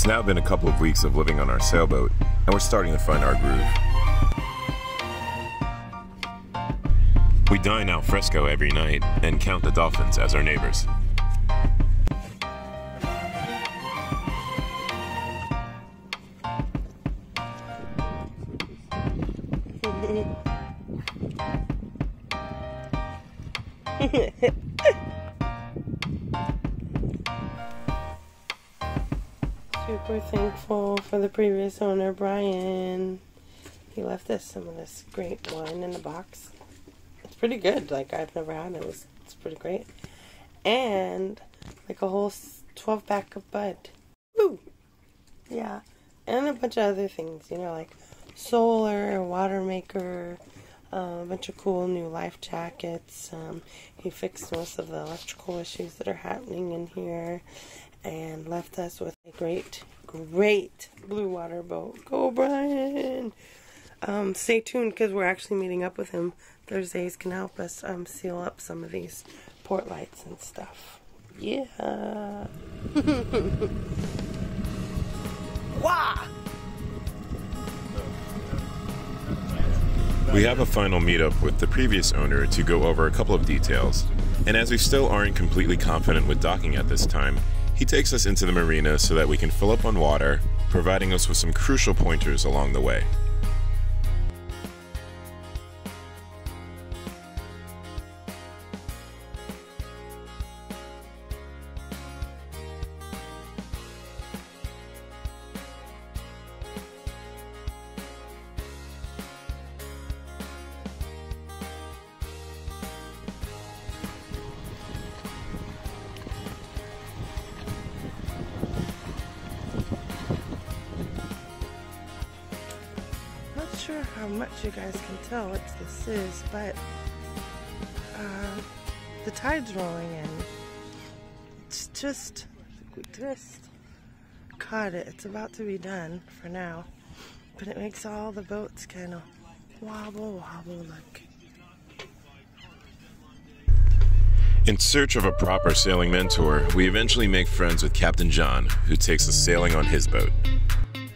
It's now been a couple of weeks of living on our sailboat, and we're starting to find our groove. We dine al fresco every night and count the dolphins as our neighbors. Super thankful for the previous owner, Brian. He left us some of this great wine in the box. It's pretty good. Like, I've never had it. It's pretty great. And like a whole 12-pack of bud. Woo! Yeah. And a bunch of other things, you know, like solar, a water maker, a bunch of cool new life jackets. He fixed most of the electrical issues that are happening in here and left us with a great blue water boat. Go, Brian! Stay tuned because we're actually meeting up with him. Thursdays can help us seal up some of these port lights and stuff. Yeah! Wah! We have a final meetup with the previous owner to go over a couple of details, and as we still aren't completely confident with docking at this time, he takes us into the marina so that we can fill up on water, providing us with some crucial pointers along the way. Sure how much you guys can tell what this is, but the tide's rolling in. It's just, we just caught it. It's about to be done for now, but it makes all the boats kind of wobble look. In search of a proper sailing mentor, we eventually make friends with Captain John, who takes us sailing on his boat.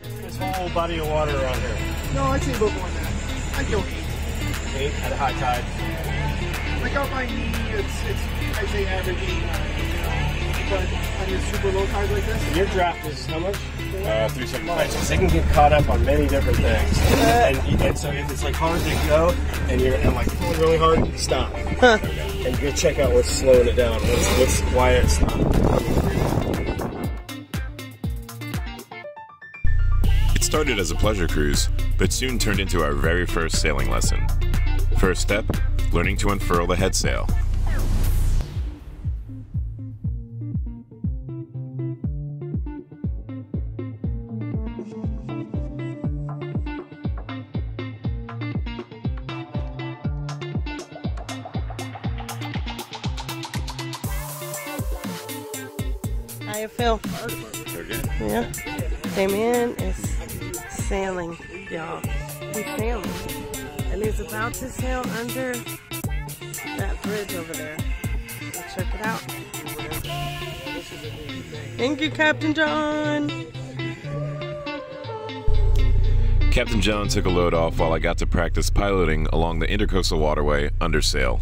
This whole body of water around here. No, I'd say a little more than that. I'd go 8. 8 at a high tide. Like out by me, I'd say average 8. But on your super low tide like this? Your draft is how much? 375. So they can get caught up on many different things. and so if it's like hard to go, and you're like pulling really hard, stop. And go check out what's slowing it down. Why it stopped. It started as a pleasure cruise, but soon turned into our very first sailing lesson. First step, learning to unfurl the head sail. How you feel? Yeah. Damien is sailing, y'all. He's sailing. And he's about to sail under that bridge over there. So check it out. Thank you, Captain John. Captain John took a load off while I got to practice piloting along the intercoastal waterway under sail.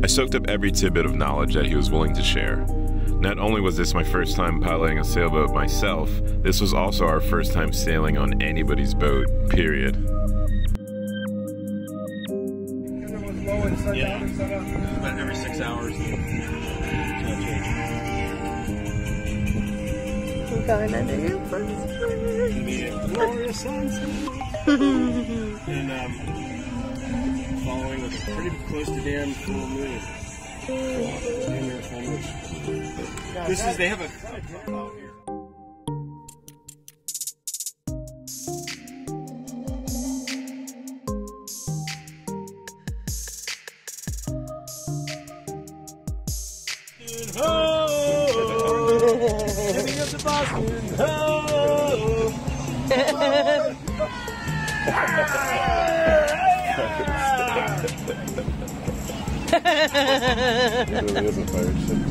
I soaked up every tidbit of knowledge that he was willing to share. Not only was this my first time piloting a sailboat myself, this was also our first time sailing on anybody's boat, period. Yeah, about every 6 hours. We're going under your first The glorious sunset. And following us pretty close to damn full moon. They have a drop out here. Giving up to Boston. It really is a pirate ship.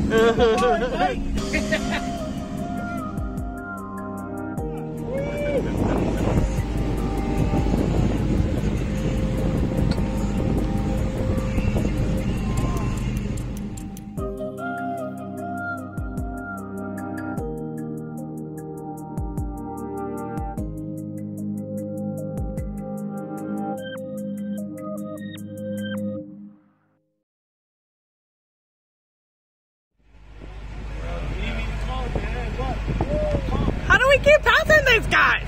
these guys!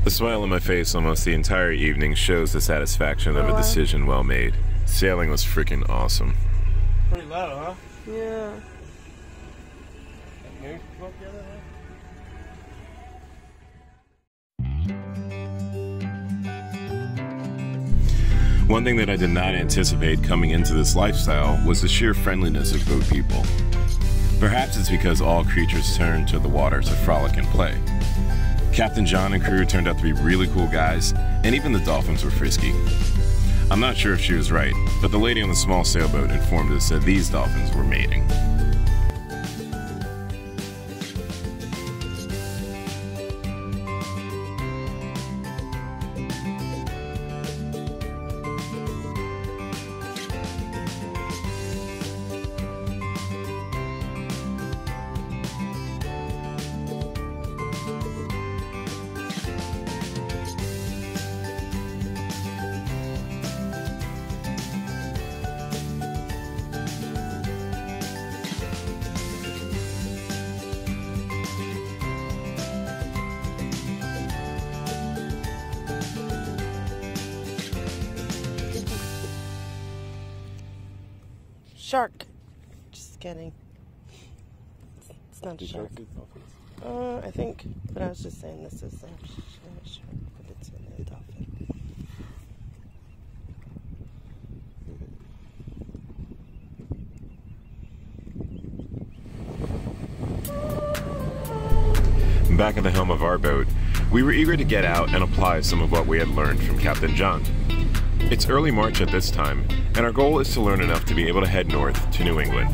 The smile on my face almost the entire evening shows the satisfaction of a decision well made. Sailing was freaking awesome. Pretty low, huh? Yeah. One thing that I did not anticipate coming into this lifestyle was the sheer friendliness of boat people. Perhaps it's because all creatures turn to the water to frolic and play. Captain John and crew turned out to be really cool guys, and even the dolphins were frisky. I'm not sure if she was right, but the lady on the small sailboat informed us that these dolphins were mating. Shark. Just kidding. It's not a shark. I think, but I was just saying this is a shark, but it's really a dolphin. Back at the helm of our boat, we were eager to get out and apply some of what we had learned from Captain John. It's early March at this time, and our goal is to learn enough to be able to head north to New England.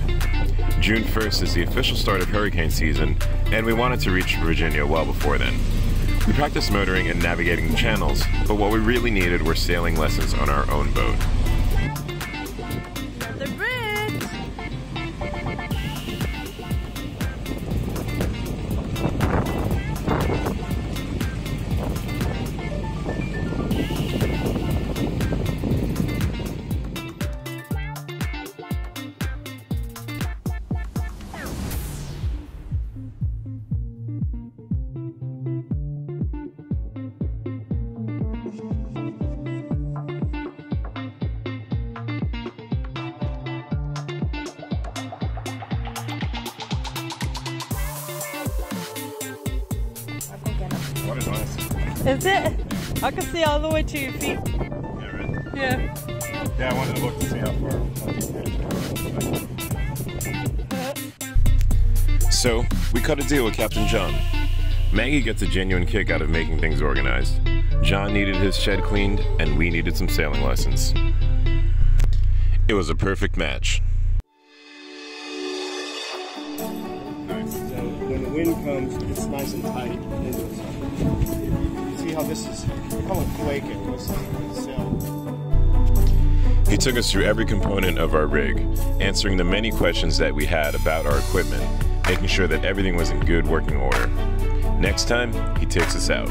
June 1st is the official start of hurricane season, and we wanted to reach Virginia well before then. We practiced motoring and navigating the channels, but what we really needed were sailing lessons on our own boat. The bridge! What is nice. Is it? I can see all the way to your feet. Yeah, right? Yeah. Yeah, I wanted to look to see how far. So, we cut a deal with Captain John. Maggie gets a genuine kick out of making things organized. John needed his shed cleaned, and we needed some sailing lessons. It was a perfect match. So when the wind comes, it's nice and tight. You see how this is kind of quaking. Let's sail. He took us through every component of our rig, answering the many questions that we had about our equipment, making sure that everything was in good working order. Next time, he takes us out.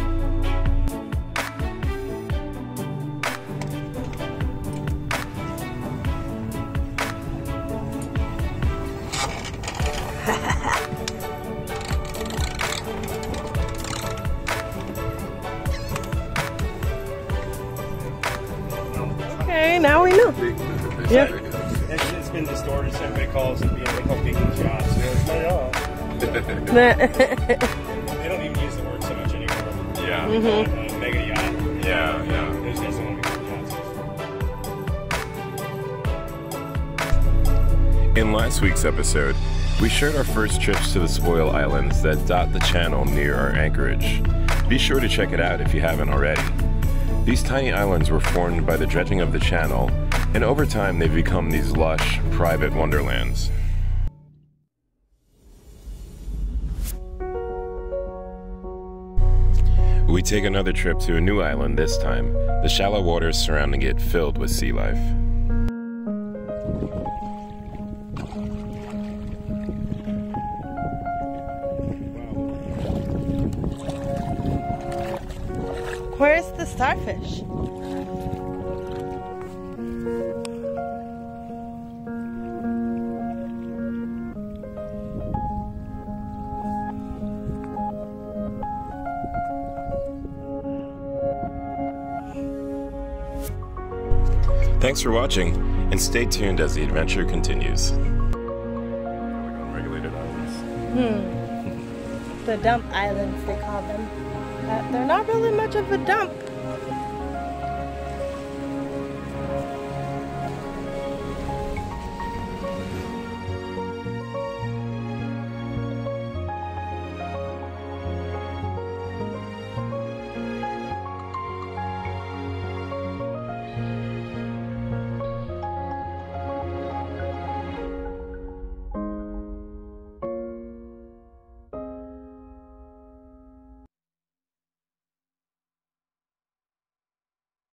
Okay, now we know. Yep. It's been distorted, so everybody calls it, they call picking shots. They don't even use the word so much anymore. Yeah. Mega yacht. Yeah, yeah. Those guys don't want to be yachts. In last week's episode, we shared our first trips to the Spoil Islands that dot the channel near our anchorage. Be sure to check it out if you haven't already. These tiny islands were formed by the dredging of the channel, and over time they've become these lush, private wonderlands. We take another trip to a new island this time, the shallow waters surrounding it filled with sea life. Where's the starfish? Thanks for watching, and stay tuned as the adventure continues. Unregulated islands. The dump islands, they call them. They're not really much of a dump.